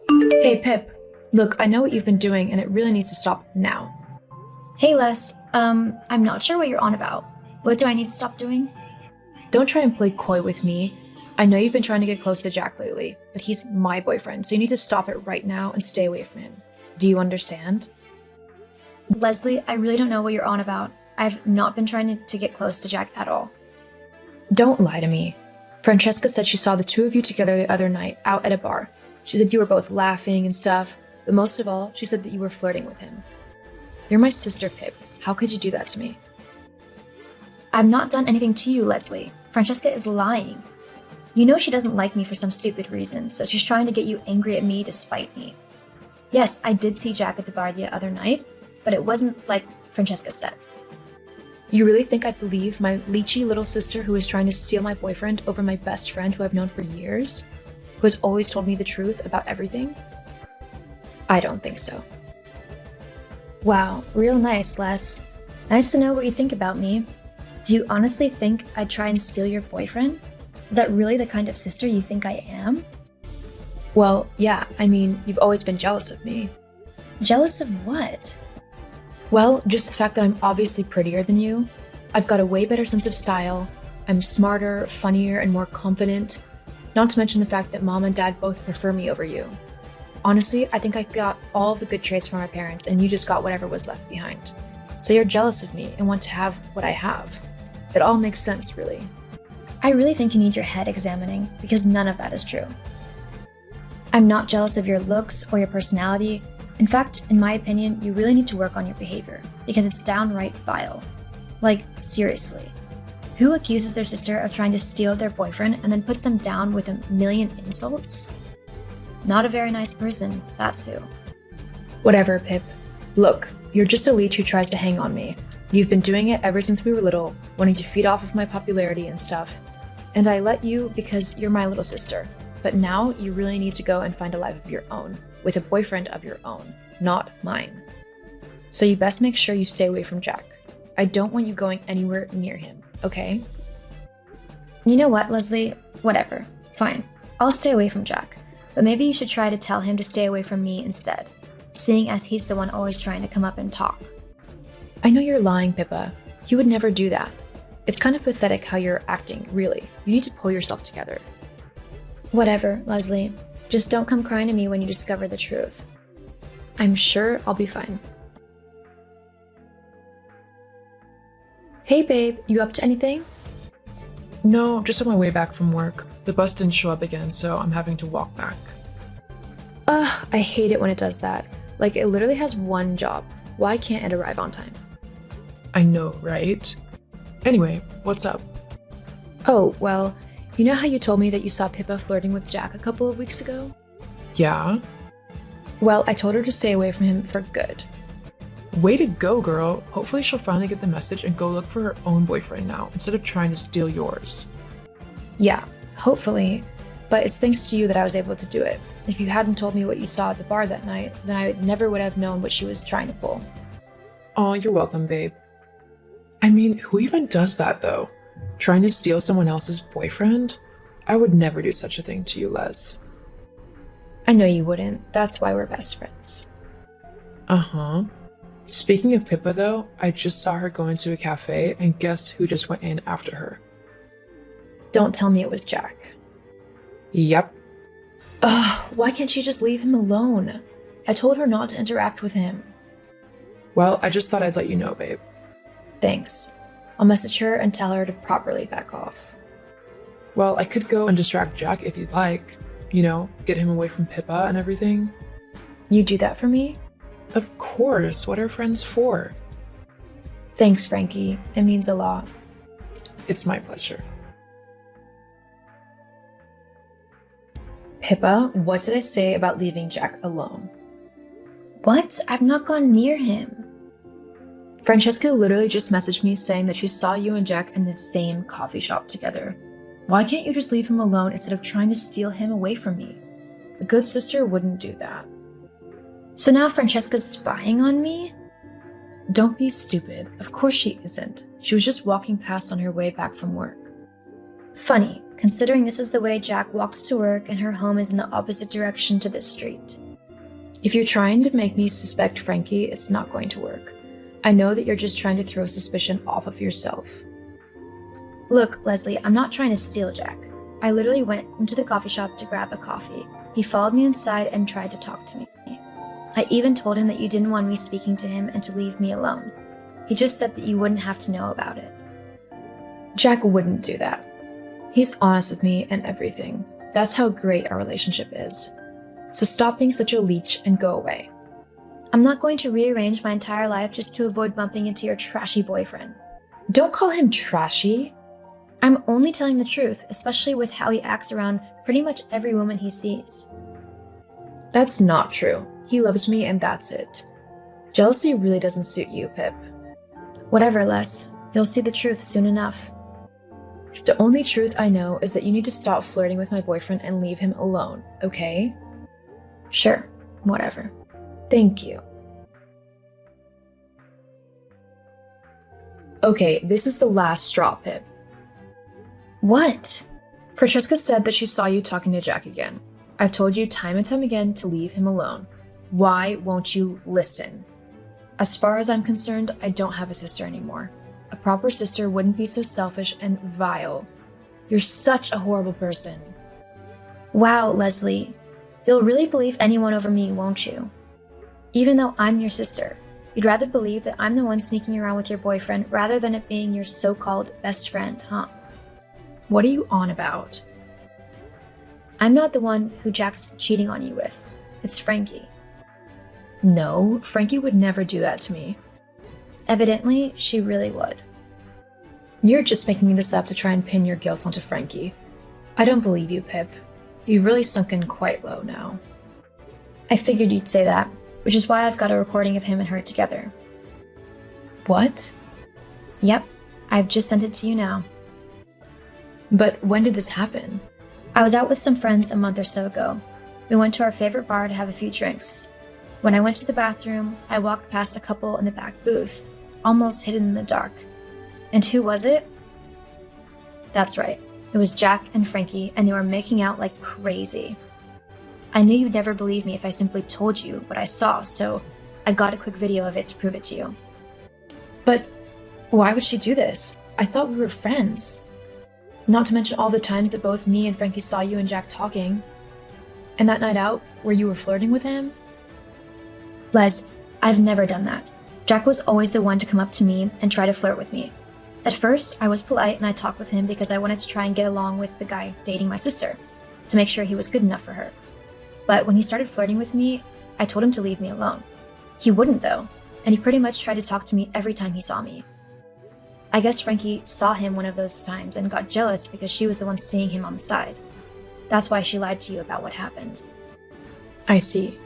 Hey, Pip. Look, I know what you've been doing, and it really needs to stop now. Hey Les, I'm not sure what you're on about. What do I need to stop doing? Don't try and play coy with me. I know you've been trying to get close to Jack lately, but he's my boyfriend, so you need to stop it right now and stay away from him. Do you understand? Leslie, I really don't know what you're on about. I've not been trying to get close to Jack at all. Don't lie to me. Francesca said she saw the two of you together the other night out at a bar. She said you were both laughing and stuff, but most of all, she said that you were flirting with him. You're my sister, Pip. How could you do that to me? I've not done anything to you, Leslie. Francesca is lying. You know she doesn't like me for some stupid reason, so she's trying to get you angry at me to spite me. Yes, I did see Jack at the bar the other night, but it wasn't like Francesca said. You really think I'd believe my leechy little sister who is trying to steal my boyfriend over my best friend who I've known for years? Who has always told me the truth about everything? I don't think so. Wow, real nice, Les. Nice to know what you think about me. Do you honestly think I'd try and steal your boyfriend? Is that really the kind of sister you think I am? Well, yeah, I mean, you've always been jealous of me. Jealous of what? Well, just the fact that I'm obviously prettier than you. I've got a way better sense of style. I'm smarter, funnier, and more confident. Not to mention the fact that mom and dad both prefer me over you. Honestly, I think I got all the good traits from my parents, and you just got whatever was left behind. So you're jealous of me and want to have what I have. It all makes sense, really. I really think you need your head examining, because none of that is true. I'm not jealous of your looks or your personality. In fact, in my opinion, you really need to work on your behavior, because it's downright vile. Like, seriously. Who accuses their sister of trying to steal their boyfriend and then puts them down with a million insults? Not a very nice person, that's who. Whatever, Pip. Look, you're just a leech who tries to hang on me. You've been doing it ever since we were little, wanting to feed off of my popularity and stuff. And I let you because you're my little sister. But now you really need to go and find a life of your own, with a boyfriend of your own, not mine. So you best make sure you stay away from Jack. I don't want you going anywhere near him, okay? You know what, Leslie? Whatever. Fine. I'll stay away from Jack. But maybe you should try to tell him to stay away from me instead, seeing as he's the one always trying to come up and talk. I know you're lying, Pippa. You would never do that. It's kind of pathetic how you're acting, really. You need to pull yourself together. Whatever, Leslie. Just don't come crying to me when you discover the truth. I'm sure I'll be fine. Hey babe, you up to anything? No, just on my way back from work. The bus didn't show up again, so I'm having to walk back. Ugh, I hate it when it does that. Like, it literally has one job. Why can't it arrive on time? I know, right? Anyway, what's up? Oh, well, you know how you told me that you saw Pippa flirting with Jack a couple of weeks ago? Yeah? Well, I told her to stay away from him for good. Way to go, girl. Hopefully she'll finally get the message and go look for her own boyfriend now, instead of trying to steal yours. Yeah, hopefully. But it's thanks to you that I was able to do it. If you hadn't told me what you saw at the bar that night, then I never would have known what she was trying to pull. Aw, you're welcome, babe. I mean, who even does that, though? Trying to steal someone else's boyfriend? I would never do such a thing to you, Les. I know you wouldn't. That's why we're best friends. Uh-huh. Speaking of Pippa, though, I just saw her go into a cafe, and guess who just went in after her? Don't tell me it was Jack. Yep. Ugh, why can't she just leave him alone? I told her not to interact with him. Well, I just thought I'd let you know, babe. Thanks. I'll message her and tell her to properly back off. Well, I could go and distract Jack if you'd like. You know, get him away from Pippa and everything. You do that for me? Of course, what are friends for? Thanks, Frankie. It means a lot. It's my pleasure. Pippa, what did I say about leaving Jack alone? What? I've not gone near him. Francesca literally just messaged me saying that she saw you and Jack in the same coffee shop together. Why can't you just leave him alone instead of trying to steal him away from me? A good sister wouldn't do that. So now Francesca's spying on me? Don't be stupid. Of course she isn't. She was just walking past on her way back from work. Funny, considering this is the way Jack walks to work and her home is in the opposite direction to this street. If you're trying to make me suspect Frankie, it's not going to work. I know that you're just trying to throw suspicion off of yourself. Look, Leslie, I'm not trying to steal Jack. I literally went into the coffee shop to grab a coffee. He followed me inside and tried to talk to me. I even told him that you didn't want me speaking to him and to leave me alone. He just said that you wouldn't have to know about it. Jack wouldn't do that. He's honest with me and everything. That's how great our relationship is. So stop being such a leech and go away. I'm not going to rearrange my entire life just to avoid bumping into your trashy boyfriend. Don't call him trashy. I'm only telling the truth, especially with how he acts around pretty much every woman he sees. That's not true. He loves me and that's it. Jealousy really doesn't suit you, Pip. Whatever, Les. You'll see the truth soon enough. The only truth I know is that you need to stop flirting with my boyfriend and leave him alone, okay? Sure, whatever. Thank you. Okay, this is the last straw, Pip. What? Francesca said that she saw you talking to Jack again. I've told you time and time again to leave him alone. Why won't you listen? As far as I'm concerned, I don't have a sister anymore. A proper sister wouldn't be so selfish and vile. You're such a horrible person. Wow, Leslie. You'll really believe anyone over me, won't you? Even though I'm your sister, you'd rather believe that I'm the one sneaking around with your boyfriend rather than it being your so-called best friend, huh? What are you on about? I'm not the one who Jack's cheating on you with. It's Frankie. No, Frankie would never do that to me. Evidently, she really would. You're just making this up to try and pin your guilt onto Frankie. I don't believe you, Pip. You've really sunken quite low now. I figured you'd say that, which is why I've got a recording of him and her together. What? Yep, I've just sent it to you now. But when did this happen? I was out with some friends a month or so ago. We went to our favorite bar to have a few drinks. When I went to the bathroom, I walked past a couple in the back booth, almost hidden in the dark. And who was it? That's right. It was Jack and Frankie, and they were making out like crazy. I knew you'd never believe me if I simply told you what I saw, so I got a quick video of it to prove it to you. But why would she do this? I thought we were friends. Not to mention all the times that both me and Frankie saw you and Jack talking. And that night out, where you were flirting with him? Les, I've never done that. Jack was always the one to come up to me and try to flirt with me. At first, I was polite and I talked with him because I wanted to try and get along with the guy dating my sister, to make sure he was good enough for her. But when he started flirting with me, I told him to leave me alone. He wouldn't though, and he pretty much tried to talk to me every time he saw me. I guess Frankie saw him one of those times and got jealous because she was the one seeing him on the side. That's why she lied to you about what happened. I see.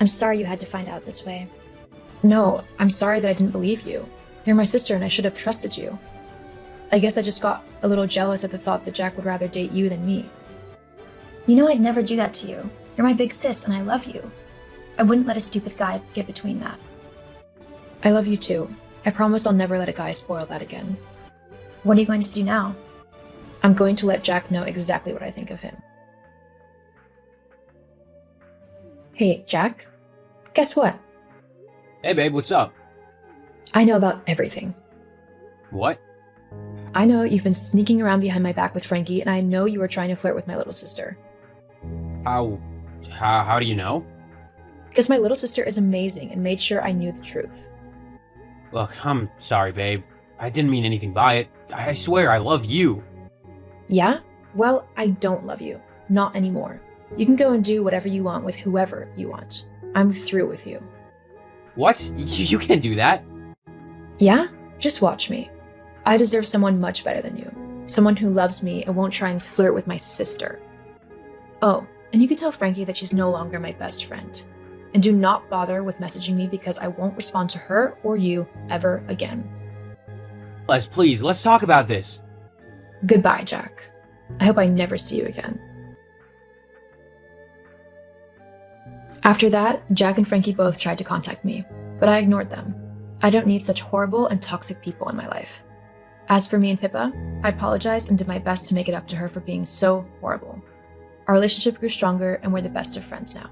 I'm sorry you had to find out this way. No, I'm sorry that I didn't believe you. You're my sister and I should have trusted you. I guess I just got a little jealous at the thought that Jack would rather date you than me. You know I'd never do that to you. You're my big sis and I love you. I wouldn't let a stupid guy get between that. I love you too. I promise I'll never let a guy spoil that again. What are you going to do now? I'm going to let Jack know exactly what I think of him. Hey, Jack. Guess what? Hey babe, what's up? I know about everything. What? I know you've been sneaking around behind my back with Frankie, and I know you were trying to flirt with my little sister. How do you know? Because my little sister is amazing and made sure I knew the truth. Look, I'm sorry, babe. I didn't mean anything by it. I swear I love you. Yeah? Well, I don't love you. Not anymore. You can go and do whatever you want with whoever you want. I'm through with you. What? You can't do that. Yeah? Just watch me. I deserve someone much better than you. Someone who loves me and won't try and flirt with my sister. Oh, and you can tell Frankie that she's no longer my best friend. And do not bother with messaging me because I won't respond to her or you ever again. Les, please, let's talk about this. Goodbye, Jack. I hope I never see you again. After that, Jack and Frankie both tried to contact me, but I ignored them. I don't need such horrible and toxic people in my life. As for me and Pippa, I apologized and did my best to make it up to her for being so horrible. Our relationship grew stronger and we're the best of friends now.